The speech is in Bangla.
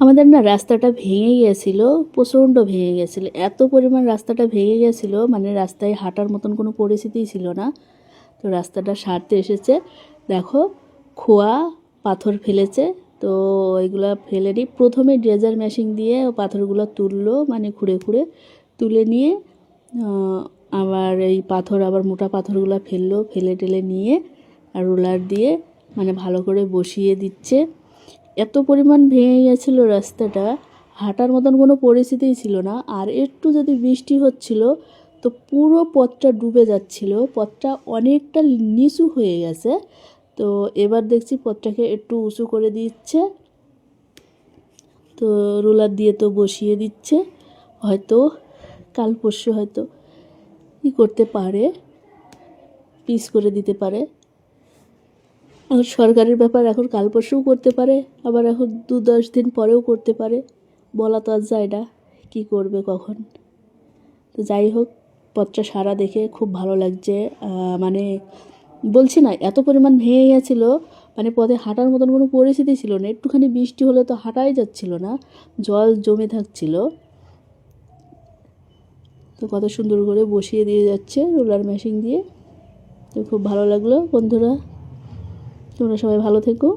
আমাদের না রাস্তাটা ভেঙে গিয়েছিল, প্রচণ্ড ভেঙে গিয়েছিল, এত পরিমাণ রাস্তাটা ভেঙে গিয়েছিল, মানে রাস্তায় হাঁটার মতন কোনো পরিস্থিতিই ছিল না। তো রাস্তাটা সারতে এসেছে, দেখো খোয়া পাথর ফেলেছে। তো এগুলো ফেলে নিই, প্রথমে ড্রেজার মেশিন দিয়ে পাথরগুলো তুললো, মানে খুঁড়ে খুঁড়ে তুলে নিয়ে আবার এই পাথর, আবার মোটা পাথরগুলো ফেললো, ফেলে টেলে নিয়ে আর রোলার দিয়ে মানে ভালো করে বসিয়ে দিচ্ছে। এত পরিমাণ ভেঙে গেছিলো রাস্তাটা, হাঁটার মতন কোনো পরিস্থিতিই ছিল না। আর একটু যদি বৃষ্টি হচ্ছিল তো পুরো পথটা ডুবে যাচ্ছিল, পথটা অনেকটা নিচু হয়ে গেছে। তো এবার দেখছি পথটাকে একটু উঁচু করে দিচ্ছে, তো রোলার দিয়ে তো বসিয়ে দিচ্ছে। হয়তো কাল পরশু হয়তো কী করতে পারে, পিস করে দিতে পারে। এখন সরকারের ব্যাপার, এখন কাল পরশুও করতে পারে, আবার এখন 2-10 দিন পরেও করতে পারে, বলা তো আর যায় না কী করবে কখন। তো যাই হোক, পথটা সারা দেখে খুব ভালো লাগছে। মানে বলছি না, এত পরিমাণ ভেঙে গেছিলো, মানে পথে হাঁটার মতন কোনো পরিস্থিতি ছিল না। একটুখানি বৃষ্টি হলে তো হাঁটাই যাচ্ছিল না, জল জমে থাকছিল। তো কত সুন্দর করে বসিয়ে দিয়ে যাচ্ছে রোলার মেশিন দিয়ে। তো খুব ভালো লাগলো বন্ধুরা, তোমরা সবাই ভালো থেকো।